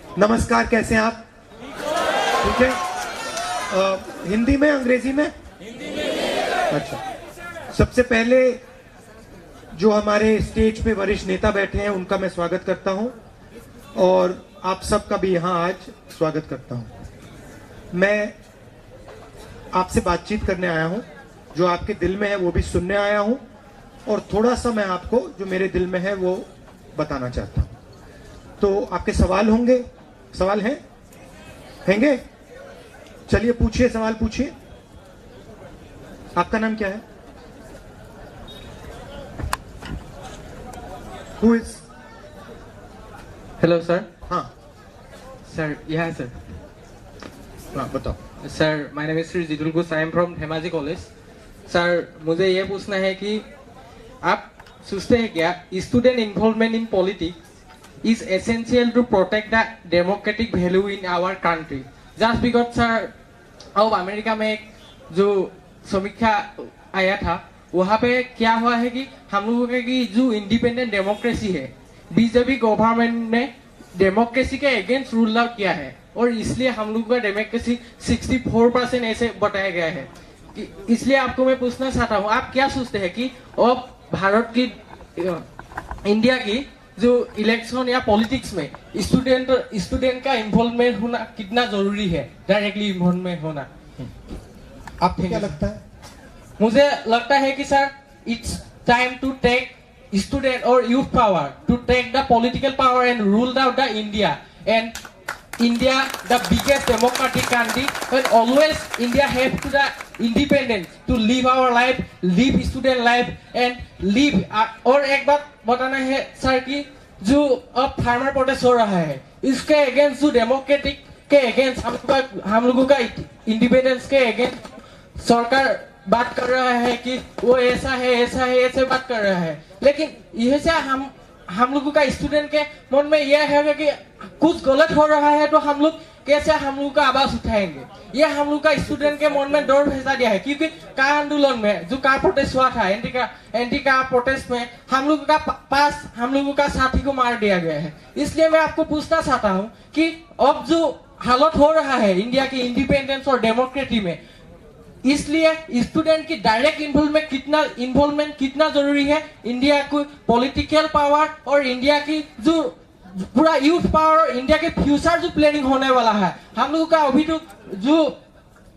नमस्कार, कैसे हैं आप? ठीक है। हिंदी में, अंग्रेजी में? अच्छा। सबसे पहले जो हमारे स्टेज पे वरिष्ठ नेता बैठे हैं उनका मैं स्वागत करता हूं और आप सबका भी यहां आज स्वागत करता हूं। मैं आपसे बातचीत करने आया हूं, जो आपके दिल में है वो भी सुनने आया हूं और थोड़ा सा मैं आपको जो मेरे दिल में है वो बताना चाहता हूं। तो आपके सवाल होंगे? सवाल हैं? हैंगे? चलिए पूछिए, सवाल पूछिए। आपका नाम क्या है? Who is? Hello sir. हाँ सर यह है सर। हाँ बताओ। Sir my name is Shri Jitul Ghosh, I am from Dhemaji college. Sir मुझे ये पूछना है कि आप सोचते हैं क्या student involvement in politics is essential to protect the democratic value in our country? Just because sir अब अमेरिका में एक जो समीक्षा आया था वहाँ पे क्या हुआ है कि हम लोगों की जो इंडिपेंडेंट डेमोक्रेसी है, बीजेपी गवर्नमेंट ने डेमोक्रेसी के अगेंस्ट रूल आउट किया है और इसलिए हम लोगों का डेमोक्रेसी 64% ऐसे बताया गया है। इसलिए आपको मैं पूछना चाहता हूँ, आप क्या सोचते हैं कि अब भारत की इंडिया की जो इलेक्शन या पॉलिटिक्स में स्टूडेंट का इन्वॉल्वमेंट होना कितना जरूरी है, डायरेक्टली इन्वॉल्वमेंट होना? आपको क्या लगता है? मुझे लगता है कि sir it's time to take student और youth power to take the political power and rule out the India and India, the biggest democratic country, and always India have to the independence to live our life, live student life and live। और एक बात बताना है sir कि जो अब farmer protest हो रहा है इसके अगेंस्ट, जो डेमोक्रेटिक के अगेंस्ट हम लोगों का इंडिपेंडेंस के अगेंस्ट सरकार बात कर रहा है कि वो ऐसा है ऐसे बात कर रहा है, लेकिन यह से हम लोगों का स्टूडेंट के मन में यह है कि कुछ गलत हो रहा है तो हम लोग कैसे हम लोग का आवाज उठाएंगे। ये हम लोग का स्टूडेंट के मन में डर भेजा दिया है, क्योंकि का आंदोलन में जो का प्रोटेस्ट हुआ था, एंटी का प्रोटेस्ट में हम लोगों का पास हम लोगों का साथी को मार दिया गया है। इसलिए मैं आपको पूछना चाहता हूँ कि अब जो हालत हो रहा है इंडिया की इंडिपेंडेंस और डेमोक्रेसी में, इसलिए स्टूडेंट की डायरेक्ट इन्वॉल्वमेंट कितना जरूरी है इंडिया को पॉलिटिकल पावर और इंडिया की जो पूरा यूथ पावर, इंडिया के फ्यूचर जो प्लानिंग होने वाला है। हम लोगों का अभी तो जो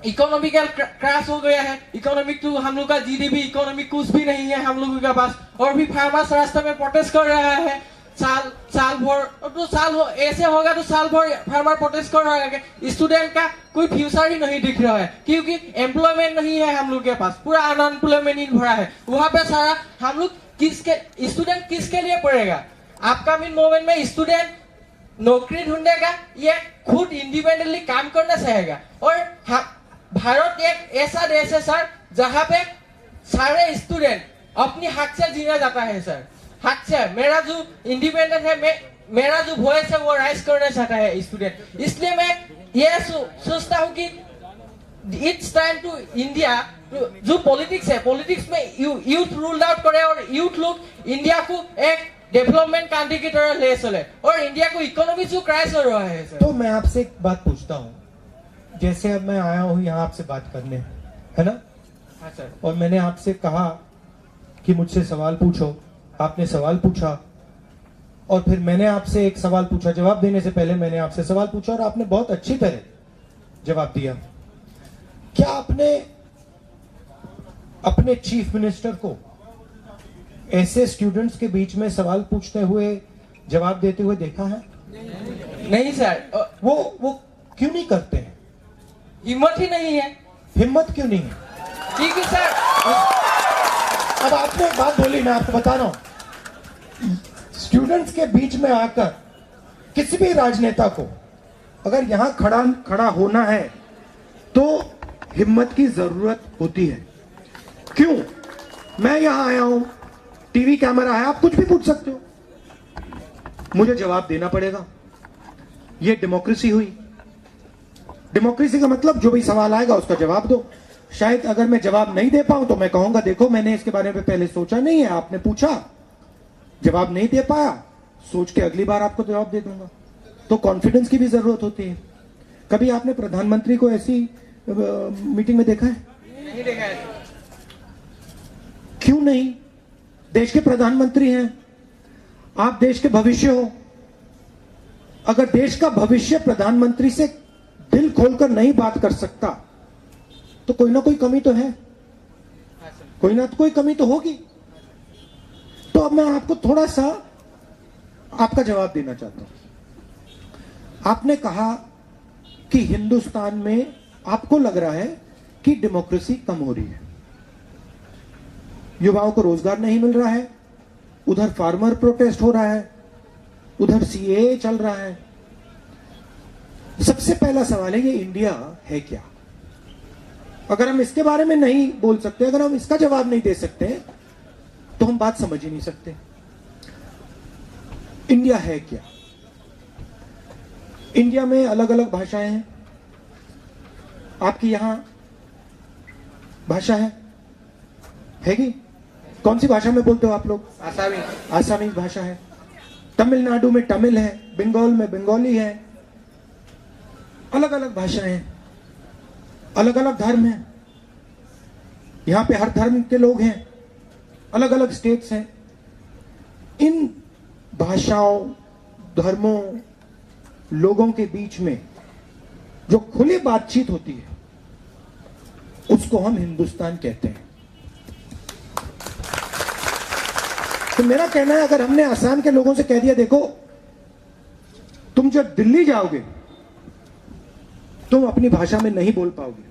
इकोनॉमिकल क्रैश हो गया है, इकोनॉमिक तो हम लोग का जीडीपी इकोनॉमिक कुछ भी नहीं है हम लोगों के पास, और भी फार्मर्स रास्ते में प्रोटेस्ट कर रहा है साल भर, तो ऐसे होगा तो साल भर फार्मर प्रोटेस्ट कर रहा है। स्टूडेंट का कोई फ्यूचर ही नहीं दिख रहा है क्योंकि एम्प्लॉयमेंट नहीं है हम लोग के पास, पूरा अनएम्प्लॉयमेंट ही भरा है। वहां पे सारा हम लोग स्टूडेंट किसके लिए पढ़ेगा? अपकमिंग मोमेंट में स्टूडेंट नौकरी ढूंढेगा या खुद इंडिपेंडेंटली काम करना चाहेगा? और भारत एक ऐसा देश है सर जहाँ पे सारे स्टूडेंट अपनी हक से जीना जाता है सर, हक से। मेरा जो इंडिपेंडेंट है, मेरा जो वॉइस है वो राइज करना चाहता है स्टूडेंट। इसलिए मैं ये सोचता हूँ कि इट्स टाइम टू इंडिया जो पॉलिटिक्स है, पॉलिटिक्स में यूथ रूल आउट करे और यूथ लोग इंडिया को एक डेवलपमेंट कंट्री की तरह ले चले और इंडिया को इकोनॉमी जो क्रैश हो रहा है सर। तो मैं आपसे एक बात पूछता हूँ, जैसे अब मैं आया हूँ यहाँ आपसे बात करने, है ना? हाँ सर। और मैंने आपसे कहा कि मुझसे सवाल पूछो, आपने सवाल पूछा और फिर मैंने आपसे एक सवाल पूछा, जवाब देने से पहले मैंने आपसे सवाल पूछा और आपने बहुत अच्छी तरह जवाब दिया। क्या आपने अपने चीफ मिनिस्टर को ऐसे स्टूडेंट्स के बीच में सवाल पूछते हुए जवाब देते हुए देखा है? नहीं सर। वो क्यों नहीं करते हैं? हिम्मत ही नहीं है। हिम्मत क्यों नहीं है? क्योंकि सर अब आपने एक बात बोली, मैं आपको बता रहा हूं, स्टूडेंट्स के बीच में आकर किसी भी राजनेता को अगर यहां खड़ा होना है तो हिम्मत की जरूरत होती है। क्यों? मैं यहां आया हूं, टीवी कैमरा है, आप कुछ भी पूछ सकते हो, मुझे जवाब देना पड़ेगा। यह डेमोक्रेसी हुई। डेमोक्रेसी का मतलब जो भी सवाल आएगा उसका जवाब दो। शायद अगर मैं जवाब नहीं दे पाऊं तो मैं कहूंगा देखो मैंने इसके बारे में पहले सोचा नहीं है, आपने पूछा, जवाब नहीं दे पाया, सोच के अगली बार आपको जवाब दे दूंगा। तो कॉन्फिडेंस की भी जरूरत होती है। कभी आपने प्रधानमंत्री को ऐसी मीटिंग में देखा है? नहीं देखा है। क्यों नहीं? देश के प्रधानमंत्री हैं, आप देश के भविष्य हो। अगर देश का भविष्य प्रधानमंत्री से दिल खोलकर नहीं बात कर सकता तो कोई ना कोई कमी तो है, कोई ना कोई कमी तो होगी। तो अब मैं आपको थोड़ा सा आपका जवाब देना चाहता हूं। आपने कहा कि हिंदुस्तान में आपको लग रहा है कि डेमोक्रेसी कम हो रही है, युवाओं को रोजगार नहीं मिल रहा है, उधर फार्मर प्रोटेस्ट हो रहा है, उधर सीएए चल रहा है। सबसे पहला सवाल है, ये इंडिया है क्या? अगर हम इसके बारे में नहीं बोल सकते, अगर हम इसका जवाब नहीं दे सकते तो हम बात समझ ही नहीं सकते। इंडिया है क्या? इंडिया में अलग अलग भाषाएं हैं। आपकी यहां भाषा है कि कौन सी भाषा में बोलते हो आप लोग? आसामी। आसामी भाषा है। तमिलनाडु में तमिल है, बंगाल में बंगाली है। अलग अलग भाषाएं हैं, अलग अलग धर्म हैं। यहां पे हर धर्म के लोग हैं, अलग अलग स्टेट्स हैं। इन भाषाओं, धर्मों, लोगों के बीच में जो खुली बातचीत होती है उसको हम हिंदुस्तान कहते हैं। तो मेरा कहना है, अगर हमने असम के लोगों से कह दिया, देखो तुम जब दिल्ली जाओगे तुम अपनी भाषा में नहीं बोल पाओगे,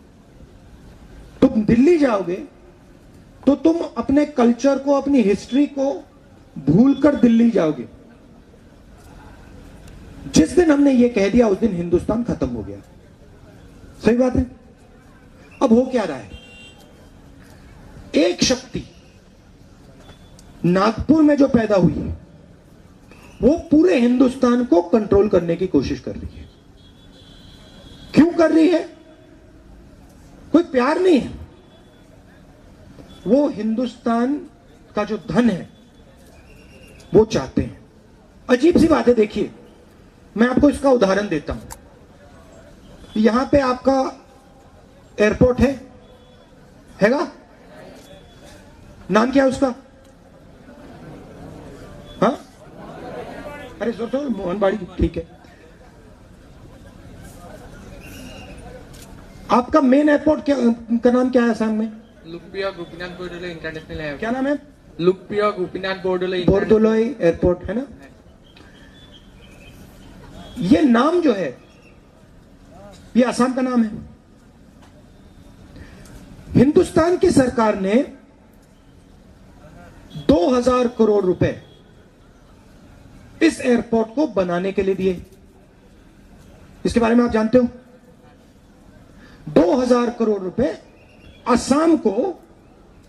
तुम दिल्ली जाओगे तो तुम अपने कल्चर को, अपनी हिस्ट्री को भूलकर दिल्ली जाओगे। जिस दिन हमने ये कह दिया उस दिन हिंदुस्तान खत्म हो गया। सही बात है। अब हो क्या रहा है? एक शक्ति नागपुर में जो पैदा हुई है वो पूरे हिंदुस्तान को कंट्रोल करने की कोशिश कर रही है। क्यों कर रही है? कोई प्यार नहीं है, वो हिंदुस्तान का जो धन है वो चाहते हैं। अजीब सी बात है। देखिए, मैं आपको इसका उदाहरण देता हूं। यहां पे आपका एयरपोर्ट हैगा? नाम क्या है उसका? हाँ, अरे जोर जोर, मोहनबाड़ी, ठीक है। आपका मेन एयरपोर्ट का नाम क्या है असम में? लुकपिया गोपीनाथ बोरदोलोई इंटरनेशनल एयरपोर्ट। क्या नाम है? लुकपिया गोपीनाथ बोरदोलोई बोरदोलोई एयरपोर्ट है ना। ये नाम जो है ये असम का नाम है। हिंदुस्तान की सरकार ने 2000 करोड़ रुपए इस एयरपोर्ट को बनाने के लिए दिए। इसके बारे में आप जानते हो? 2000 करोड़ रुपए असम को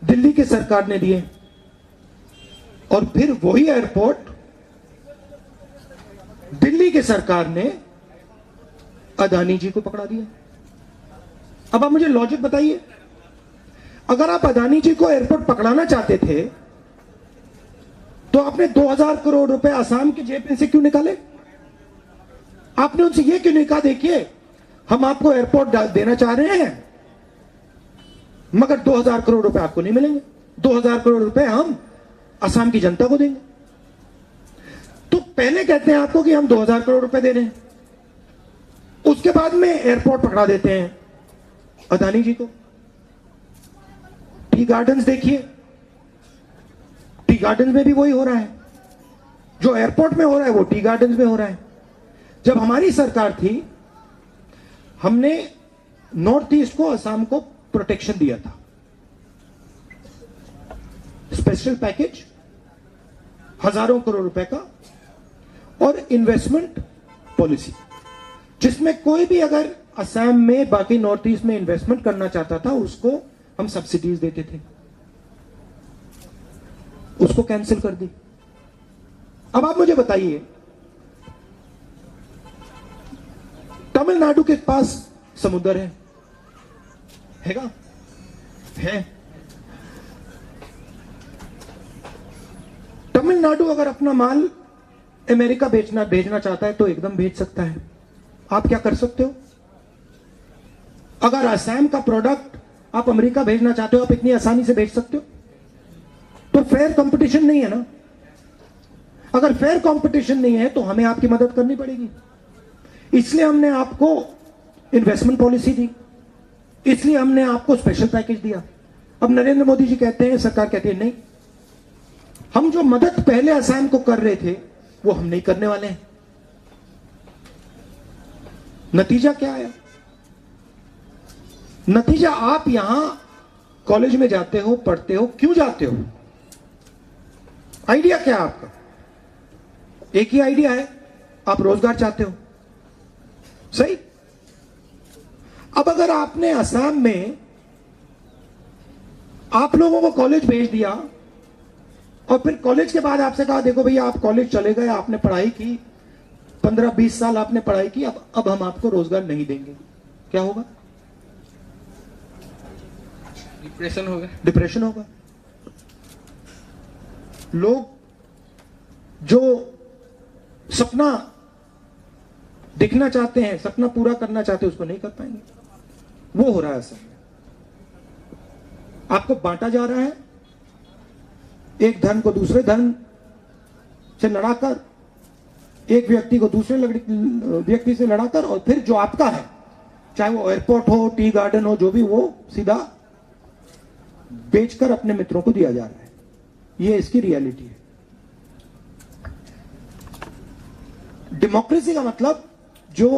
दिल्ली की सरकार ने दिए और फिर वही एयरपोर्ट दिल्ली की सरकार ने अदानी जी को पकड़ा दिया। अब आप मुझे लॉजिक बताइए, अगर आप अदानी जी को एयरपोर्ट पकड़ाना चाहते थे तो आपने 2000 करोड़ रुपए असम की जेब में से क्यों निकाले? आपने उनसे यह क्यों नहीं कहा, देखिए हम आपको एयरपोर्ट देना चाह रहे हैं मगर 2000 करोड़ रुपए आपको नहीं मिलेंगे, 2000 करोड़ रुपए हम असम की जनता को देंगे। तो पहले कहते हैं आपको कि हम 2000 करोड़ रुपए दे रहे हैं, उसके बाद में एयरपोर्ट पकड़ा देते हैं अदानी जी को। टी गार्डन्स देखिए, टी गार्डन्स में भी वही हो रहा है। जो एयरपोर्ट में हो रहा है वो टी गार्डन्स में हो रहा है। जब हमारी सरकार थी हमने नॉर्थ ईस्ट को, असम को प्रोटेक्शन दिया था, स्पेशल पैकेज हजारों करोड़ रुपए का और इन्वेस्टमेंट पॉलिसी, जिसमें कोई भी अगर असम में, बाकी नॉर्थ ईस्ट में इन्वेस्टमेंट करना चाहता था उसको हम सब्सिडीज देते थे, उसको कैंसिल कर दी। अब आप मुझे बताइए, तमिलनाडु के पास समुद्र हैगा? है। तमिलनाडु अगर अपना माल अमेरिका भेजना चाहता है तो एकदम भेज सकता है। आप क्या कर सकते हो? अगर असम का प्रोडक्ट आप अमेरिका भेजना चाहते हो, आप इतनी आसानी से भेज सकते हो? तो फेयर कंपटीशन नहीं है ना। अगर फेयर कंपटीशन नहीं है तो हमें आपकी मदद करनी पड़ेगी। इसलिए हमने आपको इन्वेस्टमेंट पॉलिसी दी, इसलिए हमने आपको स्पेशल पैकेज दिया। अब नरेंद्र मोदी जी कहते हैं, सरकार कहती है नहीं, हम जो मदद पहले असम को कर रहे थे वो हम नहीं करने वाले हैं। नतीजा क्या आया? नतीजा, आप यहां कॉलेज में जाते हो, पढ़ते हो, क्यों जाते हो? आइडिया क्या है आपका? एक ही आइडिया है, आप रोजगार चाहते हो, सही। अब अगर आपने असम में आप लोगों को कॉलेज भेज दिया और फिर कॉलेज के बाद आपसे कहा देखो भैया आप कॉलेज चले गए, आपने पढ़ाई की, 15-20 साल आपने पढ़ाई की, अब हम आपको रोजगार नहीं देंगे, क्या होगा? डिप्रेशन होगा। डिप्रेशन होगा। लोग जो सपना देखना चाहते हैं, सपना पूरा करना चाहते हैं, उसको नहीं कर पाएंगे। वो हो रहा है असम में। आपको बांटा जा रहा है, एक धर्म को दूसरे धर्म से लड़ाकर, एक व्यक्ति को दूसरे व्यक्ति से लड़ाकर, और फिर जो आपका है, चाहे वो एयरपोर्ट हो, टी गार्डन हो, जो भी, वो सीधा बेचकर अपने मित्रों को दिया जा रहा है। ये इसकी रियलिटी है। डेमोक्रेसी का मतलब जो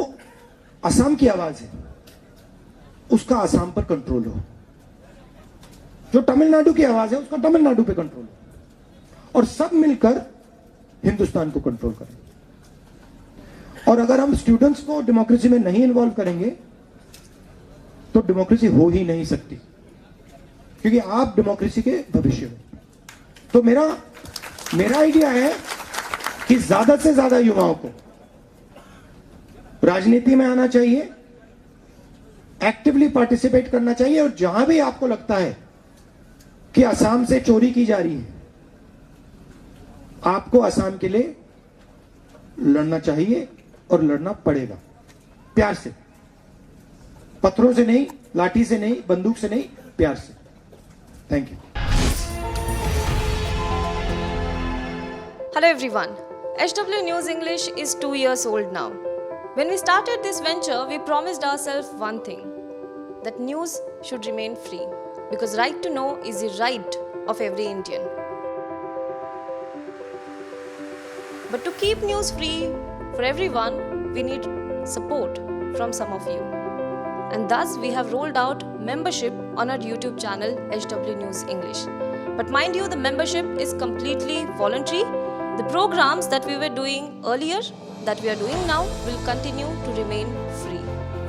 असम की आवाज है उसका असम पर कंट्रोल हो, जो तमिलनाडु की आवाज है उसका तमिलनाडु पे कंट्रोल हो, और सब मिलकर हिंदुस्तान को कंट्रोल करें। और अगर हम स्टूडेंट्स को डेमोक्रेसी में नहीं इन्वॉल्व करेंगे तो डेमोक्रेसी हो ही नहीं सकती, क्योंकि आप डेमोक्रेसी के भविष्य में। तो मेरा आइडिया है कि ज्यादा से ज्यादा युवाओं को राजनीति में आना चाहिए, एक्टिवली पार्टिसिपेट करना चाहिए, और जहां भी आपको लगता है कि असम से चोरी की जा रही है, आपको असम के लिए लड़ना चाहिए और लड़ना पड़ेगा, प्यार से, पत्थरों से नहीं, लाठी से नहीं, बंदूक से नहीं, प्यार से। Thank you. Hello everyone. HW News English is 2 years old now. When we started this venture, we promised ourselves one thing, that news should remain free, because right to know is the right of every Indian. But to keep news free for everyone, we need support from some of you. And thus we have rolled out membership on our YouTube channel HW News English. But mind you, the membership is completely voluntary. The programs that we were doing earlier, that we are doing now, will continue to remain free.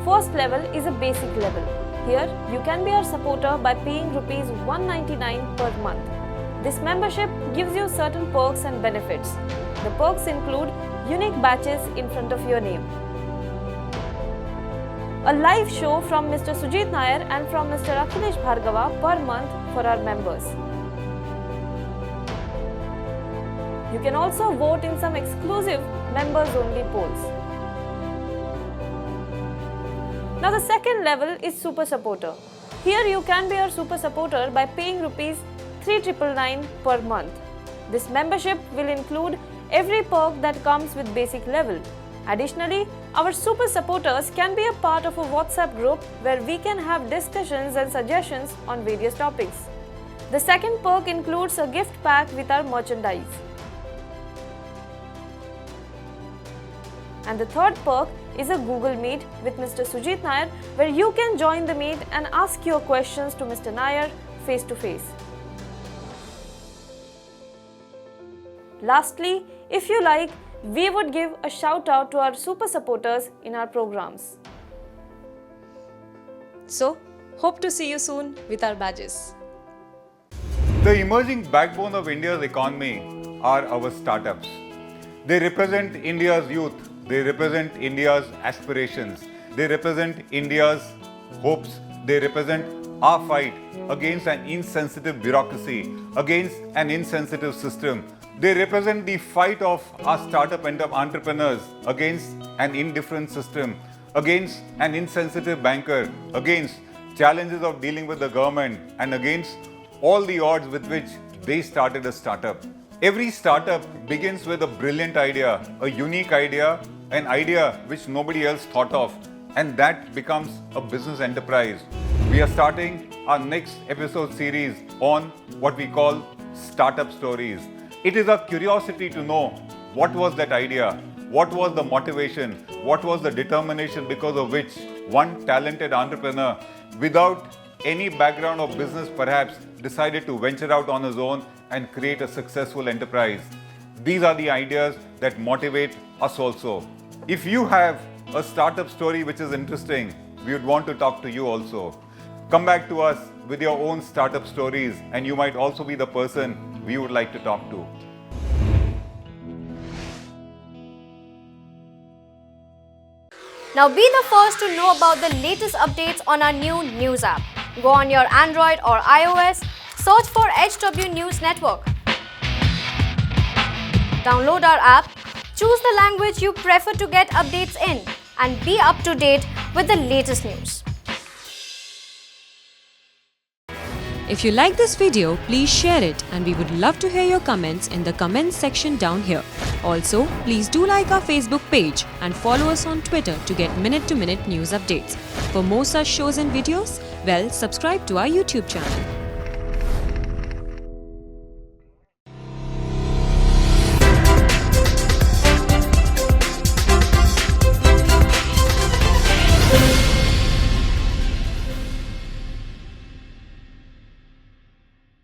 First level is a basic level. Here you can be our supporter by paying rupees 199 per month. This membership gives you certain perks and benefits. The perks include unique badges in front of your name, a live show from Mr. Sujit Nair and from Mr. Akhilesh Bhargava per month for our members. You can also vote in some exclusive members-only polls. Now the second level is Super Supporter. Here you can be our Super Supporter by paying rupees 3,999 per month. This membership will include every perk that comes with basic level. Additionally, our Super Supporters can be a part of a WhatsApp group where we can have discussions and suggestions on various topics. The second perk includes a gift pack with our merchandise. And the third perk is a Google Meet with Mr. Sujit Nair, where you can join the meet and ask your questions to Mr. Nair face to face. Lastly, if you like, we would give a shout out to our super supporters in our programs. So, hope to see you soon with our badges. The emerging backbone of India's economy are our startups. They represent India's youth. They represent India's aspirations. They represent India's hopes. They represent our fight against an insensitive bureaucracy, against an insensitive system, They represent the fight of our startup entrepreneurs against an indifferent system, against an insensitive banker, against challenges of dealing with the government, and against all the odds with which they started a startup. Every startup begins with a brilliant idea, a unique idea, an idea which nobody else thought of, and that becomes a business enterprise. We are starting our next episode series on what we call startup stories. It is a curiosity to know what was that idea, what was the motivation, what was the determination because of which one talented entrepreneur, without any background of business perhaps, decided to venture out on his own and create a successful enterprise. These are the ideas that motivate us also. If you have a startup story which is interesting, we would want to talk to you also. Come back to us with your own startup stories, and you might also be the person we would like to talk to. Now be the first to know about the latest updates on our new news app. Go on your Android or iOS, search for HW News Network. Download our app, choose the language you prefer to get updates in, and be up to date with the latest news. If you like this video, please share it, and we would love to hear your comments in the comments section down here. Also, please do like our Facebook page and follow us on Twitter to get minute-to-minute news updates. For more such shows and videos, well, subscribe to our YouTube channel.